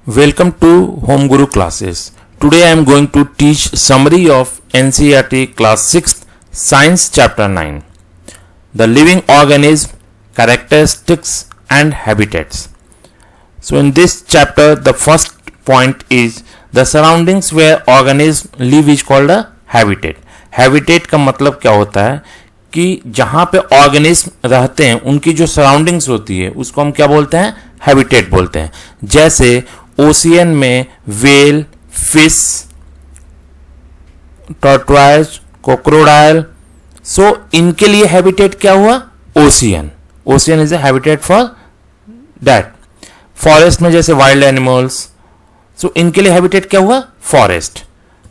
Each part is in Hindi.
Welcome to Home Guru classes. Today I am going to teach summary of NCERT class 6th Science chapter 9. The living organism, characteristics and habitats. So in this chapter the first point is the surroundings where organisms live is called a habitat. Habitat का मतलब क्या होता है कि जहाँ पे ऑर्गेनिज्म रहते हैं उनकी जो सराउंडिंग्स होती है उसको हम क्या बोलते हैं, हैबिटेट बोलते हैं. जैसे ओशियन में वेल, फिश, टॉर्टोइज, क्रोकोडाइल, सो इनके लिए हैबिटेट क्या हुआ, ocean. Ocean is a habitat for that. Forest में जैसे वाइल्ड एनिमल्स, सो इनके लिए हैबिटेट क्या हुआ, forest.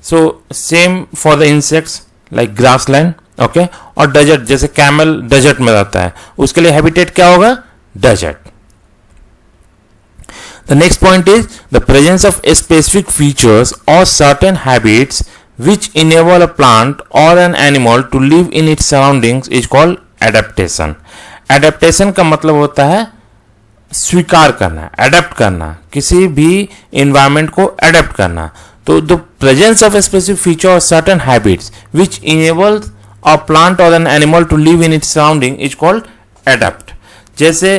So same for the insects like grassland, okay. और डेजर्ट जैसे कैमल डेजर्ट में रहता है, उसके लिए हैबिटेट क्या होगा, desert. The next point is the presence of specific features or certain habits which enable a plant or an animal to live in its surroundings is called adaptation. Adaptation का मतलब होता है स्वीकार करना, अडेप्ट करना, किसी भी environment को अडेप्ट करना. तो the presence of a specific feature or certain habits which enable a plant or an animal to live in its surrounding is called adapt. जैसे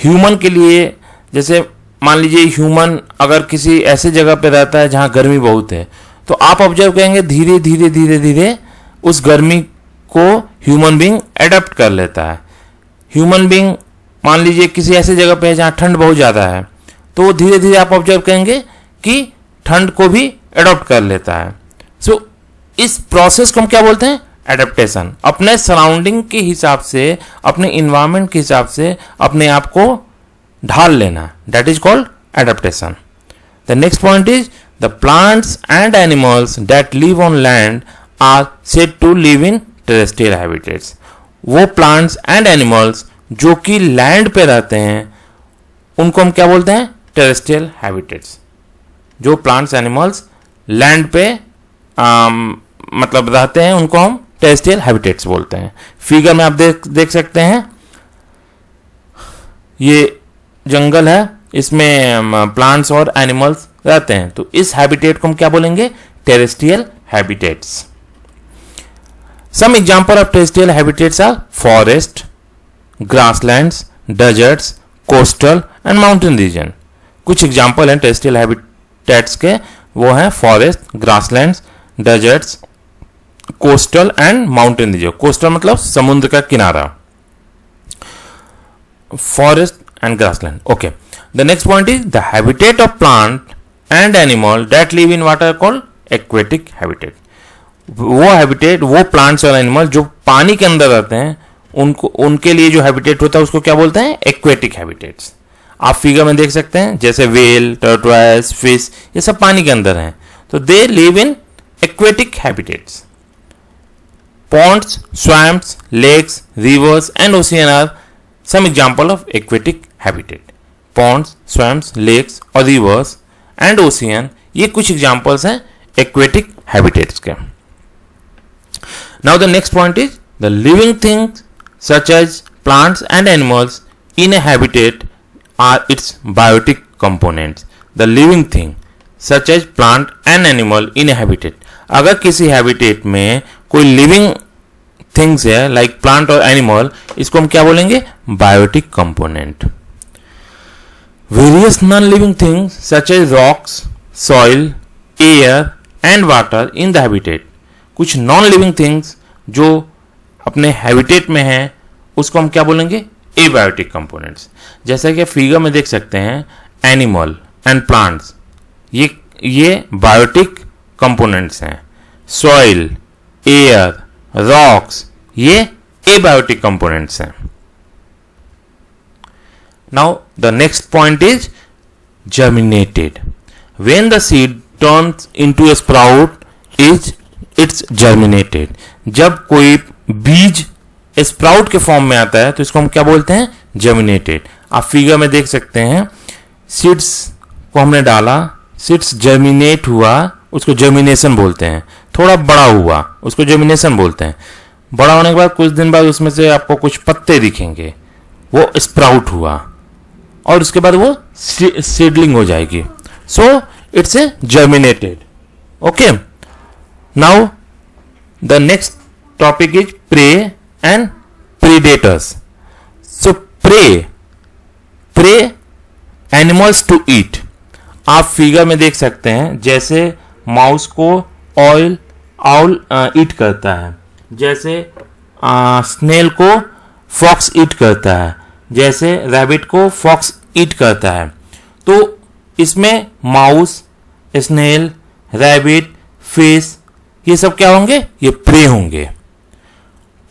ह्यूमन के लिए, जैसे मान लीजिए ह्यूमन अगर किसी ऐसे जगह पे रहता है जहाँ गर्मी बहुत है, तो आप ऑब्जर्व करेंगे धीरे धीरे धीरे धीरे उस गर्मी को ह्यूमन बीइंग एडप्ट कर लेता है. ह्यूमन बीइंग मान लीजिए किसी ऐसे जगह पे है जहाँ ठंड बहुत ज़्यादा है, तो धीरे धीरे आप ऑब्जर्व करेंगे कि ठंड को भी एडप्ट कर लेता है. सो इस प्रोसेस को हम क्या बोलते हैं, एडेप्टेशन. अपने सराउंडिंग के हिसाब से, अपने इन्वायरमेंट के हिसाब से अपने आप को ढाल लेना, that is called adaptation. The next point is the plants and animals that live on land are said to live in terrestrial habitats. वो plants and animals जो कि लैंड पे रहते हैं उनको हम क्या बोलते हैं, terrestrial habitats. जो plants animals लैंड पे मतलब रहते हैं उनको हम terrestrial habitats बोलते हैं. फिगर में आप देख सकते हैं, ये जंगल है, इसमें प्लांट्स और एनिमल्स रहते हैं, तो इस हैबिटेट को हम क्या बोलेंगे, terrestrial habitats. Some example of terrestrial habitats are forest, grasslands, deserts, coastal and mountain region. कुछ एग्जांपल हैं टेरेस्ट्रियल हैबिटेट्स के, वो हैं forest, grasslands, deserts, coastal and mountain region. Coastal मतलब समुद्र का किनारा, forest and grassland. Okay. The next point is the habitat of plant and animal that live in water called aquatic habitat. वो habitat, वो plants और animal जो पानी के अंदर रहते हैं उनके लिए जो habitat होता है उसको क्या बोलते हैं, aquatic habitats. आप फिगर में देख सकते हैं जैसे whale, tortoise, fish, ये सब पानी के अंदर हैं, तो they live in aquatic habitats. Ponds, swamps, lakes, rivers and ocean are some example of aquatic habitat. Ponds, swamps, lakes और rivers and ocean, ये कुछ examples हैं aquatic habitats के. Now the next point is the living things such as plants and animals in a habitat are its biotic components. The living thing such as plant and animal in a habitat. अगर किसी habitat में कोई living थिंग्स है लाइक प्लांट और एनिमल, इसको हम क्या बोलेंगे, biotic component. Various non living things such as rocks, soil, air and water in the habitat. कुछ नॉन लिविंग थिंग्स जो अपने हैबिटेट में हैं उसको हम क्या बोलेंगे, एबायोटिक कंपोनेंट्स. जैसा कि फिगर में देख सकते हैं एनिमल एंड प्लांट्स, ये बायोटिक कंपोनेंट्स हैं. सॉइल, एयर, रॉक्स, ये एबायोटिक कंपोनेंट्स हैं. Now the next point is germinated. When the seed turns into A sprout it's germinated. जब कोई बीज स्प्राउट के फॉर्म में आता है तो इसको हम क्या बोलते हैं, जर्मिनेटेड. आप फिगर में देख सकते हैं सीड्स को हमने डाला, सीड्स जर्मिनेट हुआ, उसको जर्मिनेशन बोलते हैं. थोड़ा बड़ा हुआ उसको जर्मिनेशन बोलते हैं. बड़ा होने के बाद कुछ दिन बाद उसमें से आपको कुछ पत्ते दिखेंगे, वो स्प्राउट हुआ, और उसके बाद वो सीडलिंग हो जाएगी. So it's a germinated. Okay. Now the next topic is prey and predators. So prey animals to eat. आप फिगर में देख सकते हैं, जैसे माउस को आउल ईट करता है, जैसे स्नेल को फॉक्स ईट करता है, जैसे रैबिट को फॉक्स ईट करता है. तो इसमें माउस, स्नेल, रैबिट, फिश, ये सब क्या होंगे? ये प्रे होंगे.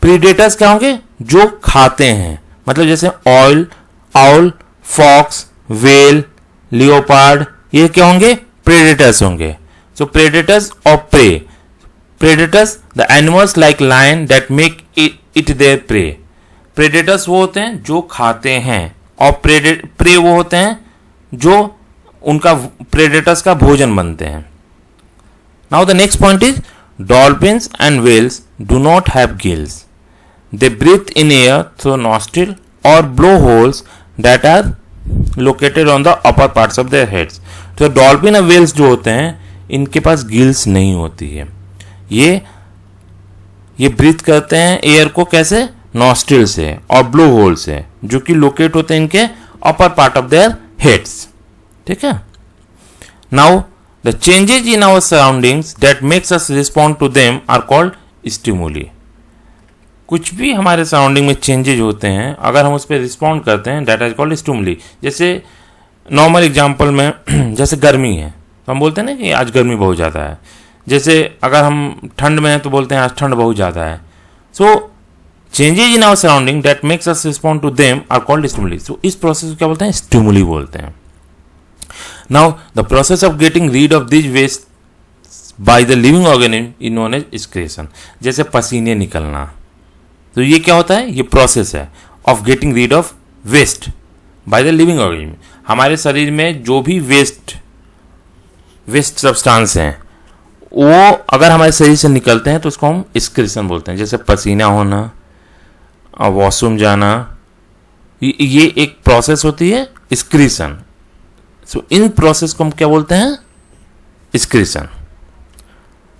प्रीडेटर्स क्या होंगे? जो खाते हैं. मतलब जैसे आउल, फॉक्स, वेल, लियोपार्ड, ये क्या होंगे? प्रेडेटर्स होंगे. सो प्रेडेटर्स और prey. Predators the animals like lion that make it their prey. Predators वो होते हैं जो खाते हैं, और प्रे वो होते हैं जो उनका प्रेडेटर्स का भोजन बनते हैं. Now the next point is dolphins and whales do not have gills. They breathe in air through nostril or blowholes that are located on the upper parts of their heads. तो डॉल्फिन और व्हेल्स जो होते हैं, इनके पास गिल्स नहीं होती है. ये ब्रीथ करते हैं एयर को कैसे? नॉस्ट्रिल से और ब्लो होल से, जो कि लोकेट होते हैं इनके upper part of their heads. ठीक है. Now the changes in our surroundings that makes us respond to them are called stimuli. कुछ भी हमारे सराउंडिंग में चेंजेज होते हैं, अगर हम उस पर रिस्पॉन्ड करते हैं, दैट इज कॉल्ड स्टिमुली. जैसे नॉर्मल एग्जांपल में, जैसे गर्मी है तो हम बोलते हैं ना कि आज गर्मी बहुत ज़्यादा है. जैसे अगर हम ठंड में हैं तो बोलते हैं आज ठंड बहुत ज़्यादा है. So changes in our surrounding that makes us respond to them are called stimuli. So इस प्रोसेस को क्या बोलते हैं? स्टिमुली बोलते हैं. Now the process of getting rid of this waste by the living organism is known as excretion. जैसे पसीने निकलना, तो ये क्या होता है? ये प्रोसेस है of getting rid of waste by the living organism. हमारे शरीर में जो भी वेस्ट सब्सटेंस हैं, वो अगर हमारे शरीर से निकलते हैं तो उसको हम एक्सक्रीशन बोलते हैं. जैसे पसीना होना और वॉशरूम जाना, ये एक प्रोसेस होती है एक्सक्रीशन. सो इन प्रोसेस को हम क्या बोलते हैं? Excretion.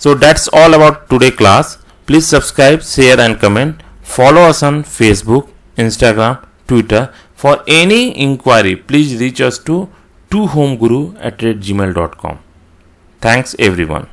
So that's all about today class. Please subscribe, share and comment. Follow us on Facebook, Instagram, Twitter. For any inquiry, please reach us to homeguru@gmail.com. Thanks everyone.